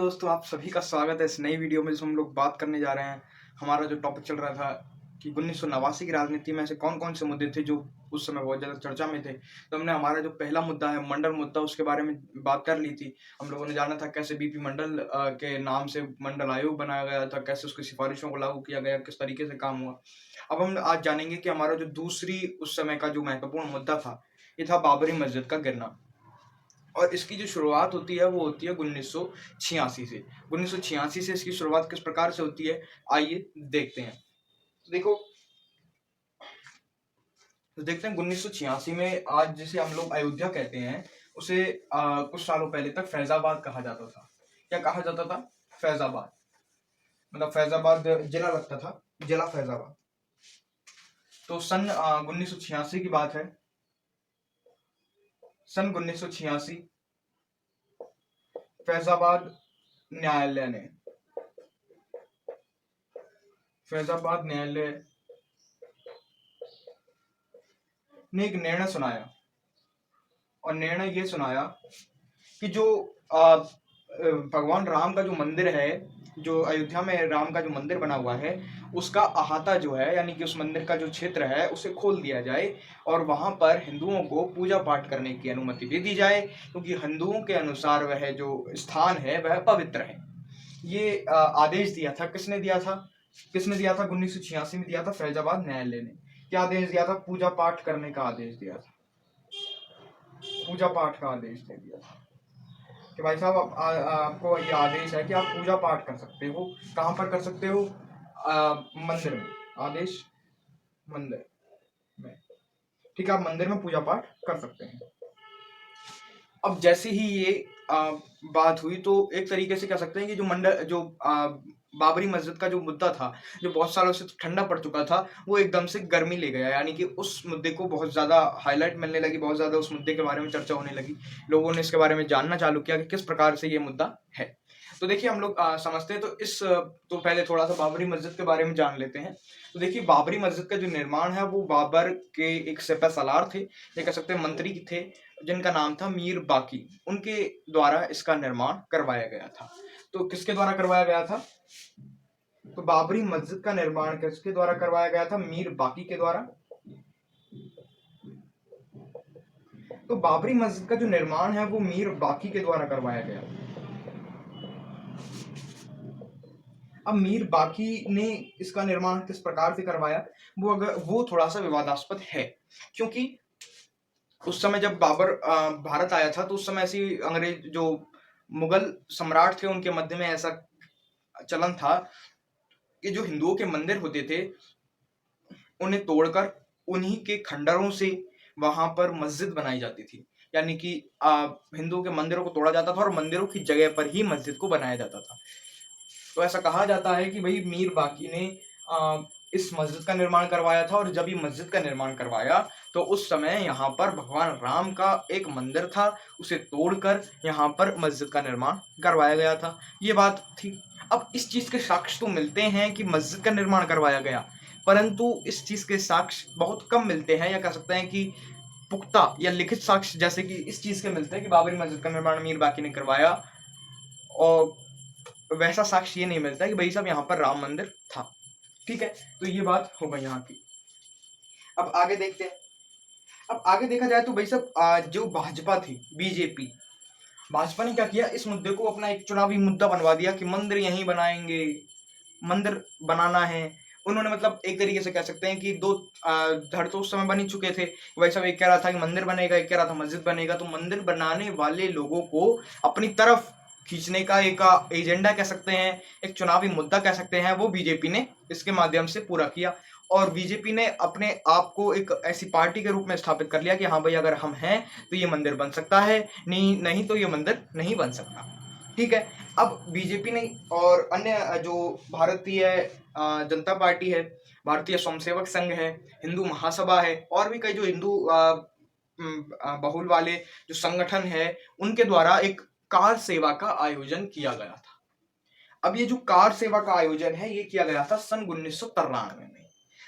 दोस्तों, आप सभी का स्वागत है इस नई वीडियो में जिसमें हम लोग बात करने जा रहे हैं। हमारा जो टॉपिक चल रहा था कि 1989 की राजनीति में ऐसे कौन-कौन से मुद्दे थे जो उस समय बहुत ज़्यादा चर्चा में थे। तो हमने हमारा जो पहला मुद्दा है मंडल मुद्दा, उसके बारे में बात कर ली थी। हम लोगों ने जाना था कैसे बीपी मंडल के नाम से मंडल आयोग बनाया गया था, कैसे उसकी सिफारिशों को लागू किया गया, किस तरीके से काम हुआ। अब हम आज जानेंगे कि हमारा जो दूसरी उस समय का जो महत्वपूर्ण मुद्दा था, ये था बाबरी मस्जिद का गिरना। और इसकी जो शुरुआत होती है वो होती है 1986 से। 1986 से इसकी शुरुआत किस प्रकार से होती है, आइए देखते हैं। तो देखते हैं 1986 में आज जिसे हम लोग अयोध्या कहते हैं, उसे कुछ सालों पहले तक फैजाबाद कहा जाता था। क्या कहा जाता था? फैजाबाद। मतलब फैजाबाद जिला लगता था, जिला फैजाबाद। तो सन 1986 की बात है। सन 1986 फैजाबाद न्यायालय ने एक निर्णय सुनाया, और निर्णय ये सुनाया कि जो भगवान राम का जो मंदिर है, जो अयोध्या में राम का जो मंदिर बना हुआ है, उसका अहाता जो है, यानी कि उस मंदिर का जो क्षेत्र है, उसे खोल दिया जाए और वहां पर हिंदुओं को पूजा पाठ करने की अनुमति दे दी जाए, क्योंकि हिंदुओं के अनुसार वह जो स्थान है वह पवित्र है। ये आदेश दिया था। किसने दिया था? 1986 में दिया था फैजाबाद न्यायालय ने। क्या आदेश दिया था? पूजा पाठ करने का आदेश दिया था। पूजा पाठ का आदेश दे दिया था कि भाई साहब, आपको ये आदेश है कि आप पूजा पाठ कर सकते हो। कहाँ पर कर सकते हो? मंदिर में। आदेश मंदिर में। ठीक है, आप मंदिर में पूजा पाठ कर सकते हैं। अब जैसे ही ये बात हुई, तो एक तरीके से कह सकते हैं कि जो बाबरी मस्जिद का जो मुद्दा था, जो बहुत सालों से ठंडा पड़ चुका था, वो एकदम से गर्मी ले गया। यानी कि उस मुद्दे को बहुत ज़्यादा हाईलाइट मिलने लगी, बहुत ज़्यादा उस मुद्दे के बारे में चर्चा होने लगी। लोगों ने इसके बारे में जानना चालू किया कि किस प्रकार से ये मुद्दा है। तो देखिए, हम लोग समझते हैं तो पहले थोड़ा सा बाबरी मस्जिद के बारे में जान लेते हैं। तो देखिए, बाबरी मस्जिद का जो निर्माण है वो बाबर के एक सिपह सालार थे, ये कह सकते हैं मंत्री थे, जिनका नाम था मीर बाकी। उनके द्वारा इसका निर्माण करवाया गया था। तो किसके द्वारा करवाया गया था? तो बाबरी मस्जिद का निर्माण किसके द्वारा करवाया गया था? मीर बाकी के द्वारा। तो बाबरी मस्जिद का जो निर्माण है वो मीर बाकी के द्वारा करवाया गया। अब मीर बाकी ने इसका निर्माण किस प्रकार से करवाया, वो थोड़ा सा विवादास्पद है, क्योंकि उस समय जब बाबर भारत आया था, तो उस समय ऐसी अंग्रेज जो मुगल सम्राट थे, उनके मध्य में ऐसा चलन था कि जो हिंदुओं के मंदिर होते थे, उन्हें तोड़कर उन्हीं के खंडरों से वहां पर मस्जिद बनाई जाती थी। यानी कि हिंदुओं के मंदिरों को तोड़ा जाता था और मंदिरों की जगह पर ही मस्जिद को बनाया जाता था। तो ऐसा कहा जाता है कि भाई मीर बाकी ने इस मस्जिद का निर्माण करवाया था, और जब ये मस्जिद का निर्माण करवाया तो उस समय यहाँ पर भगवान राम का एक मंदिर था, उसे तोड़कर यहाँ पर मस्जिद का निर्माण करवाया गया था। ये बात थी। अब इस चीज के साक्ष्य तो मिलते हैं कि मस्जिद का निर्माण करवाया गया, परंतु इस चीज के साक्ष्य बहुत कम मिलते हैं, या कह सकते हैं कि पुख्ता या लिखित साक्ष्य जैसे कि इस चीज के मिलते हैं कि बाबरी मस्जिद का निर्माण मीर बाकी ने करवाया, और वैसा साक्ष्य ये नहीं मिलता कि भाई साहब यहाँ पर राम मंदिर था। ठीक है, तो ये बात हो गई यहाँ की। अब आगे देखते हैं। अब आगे देखा जाए तो भाई साहब, जो भाजपा थी, बीजेपी, भाजपा ने क्या किया, इस मुद्दे को अपना एक चुनावी मुद्दा बनवा दिया कि मंदिर यहीं बनाएंगे, मंदिर बनाना है। उन्होंने मतलब एक तरीके से कह सकते हैं कि दो धड़ तो उस समय बन ही चुके थे। भाई साहब, एक कह रहा था कि मंदिर बनेगा, एक कह रहा था मस्जिद बनेगा। तो मंदिर बनाने वाले लोगों को अपनी तरफ खींचने का एक एजेंडा कह सकते हैं, एक चुनावी मुद्दा कह सकते हैं, वो बीजेपी ने इसके माध्यम से पूरा किया। और बीजेपी ने अपने आप को एक ऐसी पार्टी के रूप में स्थापित कर लिया कि हाँ भाई, अगर हम हैं तो ये मंदिर बन सकता है, नहीं तो ये मंदिर नहीं बन सकता। ठीक है। अब बीजेपी ने और अन्य जो भारतीय जनता पार्टी है, भारतीय स्वयंसेवक संघ है, हिंदू महासभा है, और भी कई जो हिंदू बहुल वाले जो संगठन है, उनके द्वारा एक कार सेवा का आयोजन किया गया था। अब ये जो कार सेवा का आयोजन है, ये किया गया था सन 1993 में।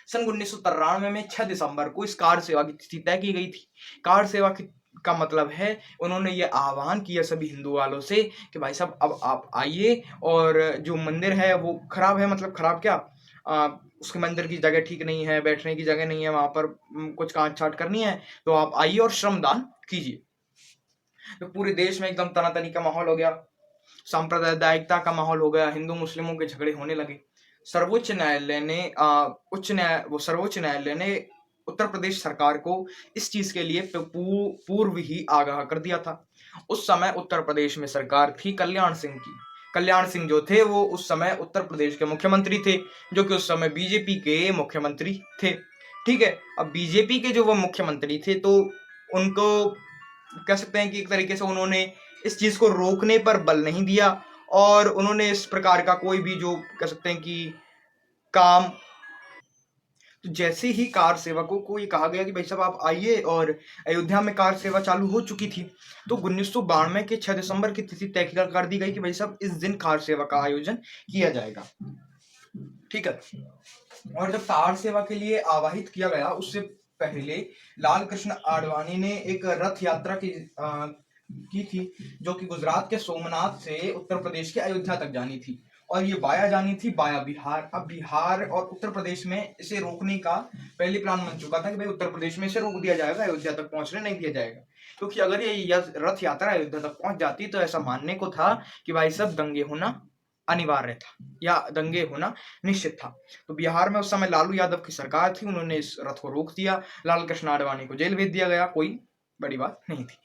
सन 1993 में 6 दिसंबर को इस कार सेवा की तिथि तय की गई थी। कार सेवा की का मतलब है उन्होंने ये आह्वान किया सभी हिंदू वालों से कि भाई साहब अब आप आइए, और जो मंदिर है वो खराब है, मतलब खराब क्या, उसके मंदिर की जगह ठीक नहीं है, बैठने की जगह नहीं है वहां पर, कुछ काट छाट करनी है तो आप आइए और श्रमदान कीजिए। तो पूरे देश में एकदम तनातनी का माहौल हो गया, सांप्रदायिकता का माहौल हो गया, हिंदू मुस्लिमों के झगड़े होने लगे। सर्वोच्च न्यायालय ने सर्वोच्च न्यायालय ने उत्तर प्रदेश सरकार को इस चीज के लिए पूर्व ही आगाह कर दिया था। उस समय उत्तर प्रदेश में सरकार थी कल्याण सिंह की। कल्याण सिंह जो थे वो उस समय उत्तर प्रदेश के मुख्यमंत्री थे, जो कि उस समय बीजेपी के मुख्यमंत्री थे। ठीक है, अब बीजेपी के जो वो मुख्यमंत्री थे तो उनको कह सकते हैं कि एक तरीके से उन्होंने इस चीज को रोकने पर बल नहीं दिया, और उन्होंने इस प्रकार का कोई भी जो कह सकते हैं कि काम, तो जैसे ही कार सेवकों को ये कहा गया कि भाई साहब आप आइए, और अयोध्या में कार सेवा चालू हो चुकी थी, तो 1992 के 6 दिसंबर की तिथि तय कर दी गई कि भाई साहब इस दिन कार सेवा का आयोजन किया जाएगा। ठीक है, और जब कार सेवा के लिए आवाहित किया गया उससे पहले लाल कृष्ण आडवाणी ने एक रथ यात्रा की थी, जो कि गुजरात के सोमनाथ से उत्तर प्रदेश के अयोध्या तक जानी थी, और ये वाया जानी थी वाया बिहार। अब बिहार और उत्तर प्रदेश में इसे रोकने का पहले प्लान बन चुका था कि भाई उत्तर प्रदेश में इसे रोक दिया जाएगा, अयोध्या तक पहुंचने नहीं दिया जाएगा, क्योंकि अगर ये रथ यात्रा अयोध्या तक पहुंच जाती तो ऐसा मानने को था कि भाई सब दंगे होना अनिवार्य था या दंगे होना निश्चित था। तो बिहार में उस समय लालू यादव की सरकार थी, उन्होंने इस रथ को रोक दिया, लाल कृष्ण आडवाणी को जेल भेज दिया गया, कोई बड़ी बात नहीं थी।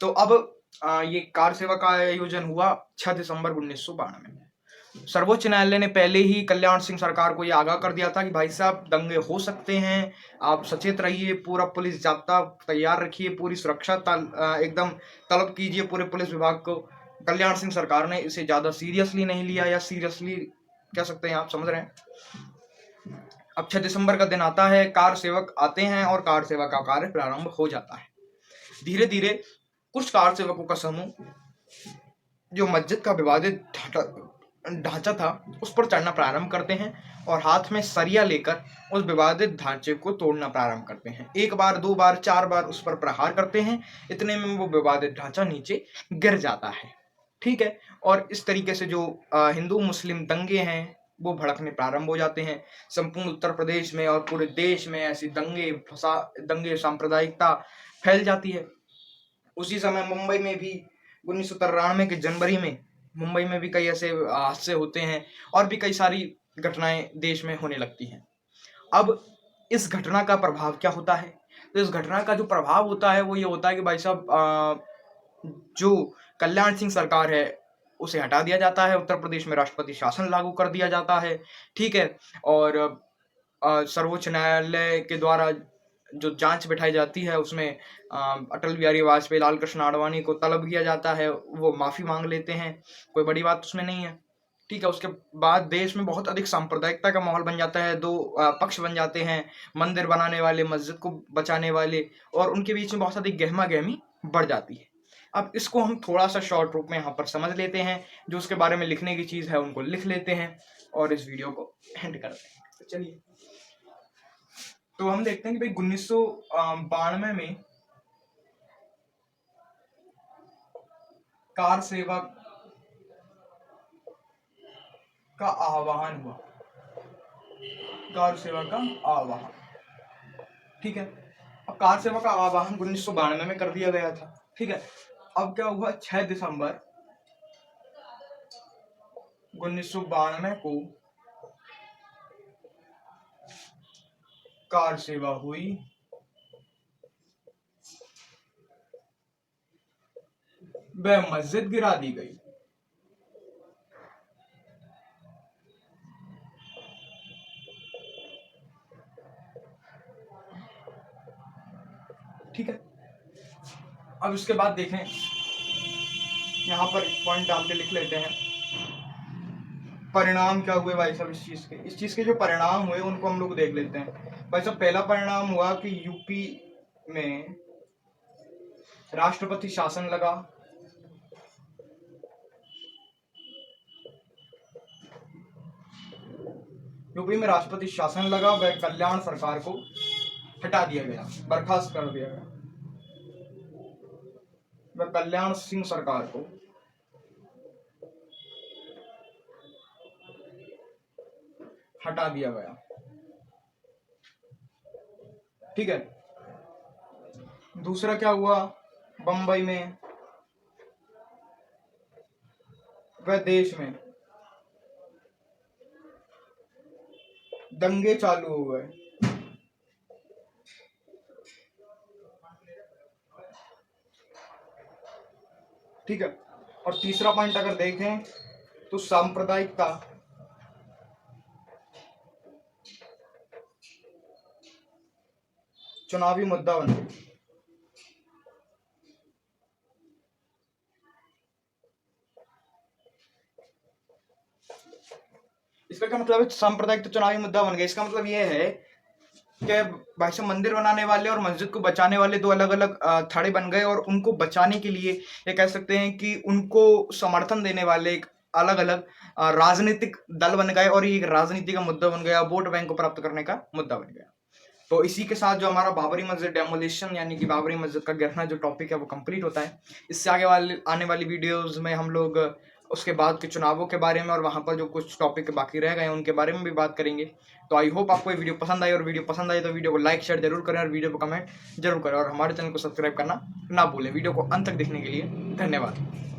तो अब ये कार सेवा का आयोजन हुआ 6 दिसंबर 1992 में। सर्वोच्च न्यायालय ने पहले ही कल्याण सिंह सरकार को यह आगाह कर दिया था कि भाई साहब दंगे हो सकते हैं, आप सचेत रहिए, पूरा पुलिस जाब्ता तैयार रखिए, पूरी सुरक्षा एकदम तलब कीजिए पूरे पुलिस विभाग को। कल्याण सिंह सरकार ने इसे ज्यादा सीरियसली नहीं लिया, या सीरियसली कह सकते हैं, आप समझ रहे हैं। अब 6 दिसंबर का दिन आता है, कार सेवक आते हैं और कार सेवा का कार्य प्रारंभ हो जाता है। धीरे धीरे कुछ कार सेवकों का समूह जो मस्जिद का विवादित ढांचा था उस पर चढ़ना प्रारंभ करते हैं, और हाथ में सरिया लेकर उस विवादित ढांचे को तोड़ना प्रारंभ करते हैं। एक बार, दो बार, चार बार उस पर प्रहार करते हैं, इतने में वो विवादित ढांचा नीचे गिर जाता है। ठीक है, और इस तरीके से जो हिंदू मुस्लिम दंगे हैं वो भड़कने प्रारंभ हो जाते हैं। संपूर्ण उत्तर प्रदेश में और पूरे देश में ऐसी दंगे सांप्रदायिकता फैल जाती है। उसी समय मुंबई में भी 1993 के जनवरी में मुंबई में भी कई ऐसे हादसे होते हैं, और भी कई सारी घटनाएं देश में होने लगती हैं। अब इस घटना का प्रभाव क्या होता है? तो इस घटना का जो प्रभाव होता है वो ये होता है कि भाई साहब जो कल्याण सिंह सरकार है उसे हटा दिया जाता है, उत्तर प्रदेश में राष्ट्रपति शासन लागू कर दिया जाता है। ठीक है, और सर्वोच्च न्यायालय के द्वारा जो जांच बिठाई जाती है उसमें अटल बिहारी वाजपेयी, लाल कृष्ण आडवाणी को तलब किया जाता है, वो माफी मांग लेते हैं, कोई बड़ी बात उसमें नहीं है। ठीक है, उसके बाद देश में बहुत अधिक सांप्रदायिकता का माहौल बन जाता है, दो पक्ष बन जाते हैं, मंदिर बनाने वाले, मस्जिद को बचाने वाले, और उनके बीच में बहुत अधिक गहमा गहमी बढ़ जाती है। अब इसको हम थोड़ा सा शॉर्ट रूप में यहाँ पर समझ लेते हैं, जो उसके बारे में लिखने की चीज है उनको लिख लेते हैं, और इस वीडियो को एंड करते हैं। तो चलिए, तो हम देखते हैं कि भाई 1992 में कार सेवा का आह्वान हुआ, कार सेवा का आह्वान। ठीक है, अब कार सेवा का आह्वान 1992 में कर दिया गया था। ठीक है, अब क्या हुआ, 6 दिसंबर 1992 को कार सेवा हुई, वह मस्जिद गिरा दी गई। ठीक है, अब इसके बाद देखें, यहां पर एक पॉइंट डाल के लिख लेते हैं, परिणाम क्या हुए भाई साहब इस चीज के जो परिणाम हुए उनको हम लोग देख लेते हैं। भाई साहब, पहला परिणाम हुआ कि यूपी में राष्ट्रपति शासन लगा। यूपी में राष्ट्रपति शासन लगा, वह कल्याण सरकार को हटा दिया गया, बर्खास्त कर दिया गया। व कल्याण सिंह सरकार को हटा दिया गया। ठीक है। दूसरा क्या हुआ, बंबई में व देश में दंगे चालू हो गए। ठीक है। और तीसरा पॉइंट अगर देखें तो सांप्रदायिकता चुनावी मुद्दा बन गई। इसका क्या मतलब है, सांप्रदायिक तो चुनावी मुद्दा बन गया। इसका मतलब यह है कि भाई साहब मंदिर बनाने वाले और मस्जिद को बचाने वाले दो अलग अलग थड़े बन गए, और उनको बचाने के लिए ये कह सकते हैं कि उनको समर्थन देने वाले एक अलग अलग राजनीतिक दल बन गए, और ये एक राजनीति का मुद्दा बन गया, वोट बैंक को प्राप्त करने का मुद्दा बन गया। तो इसी के साथ जो हमारा बाबरी मस्जिद डेमोलिशन यानी कि बाबरी मस्जिद का गिरना जो टॉपिक है वो कंप्लीट होता है। इससे आगे वाले आने वाली वीडियोस में हम लोग उसके बाद के चुनावों के बारे में और वहाँ पर जो कुछ टॉपिक बाकी रह गए उनके बारे में भी बात करेंगे। तो आई होप आपको ये वीडियो पसंद आई, और वीडियो पसंद आई तो वीडियो को लाइक शेयर जरूर करें और वीडियो को कमेंट जरूर करें, और हमारे चैनल को सब्सक्राइब करना ना भूलें। वीडियो को अंत तक देखने के लिए धन्यवाद।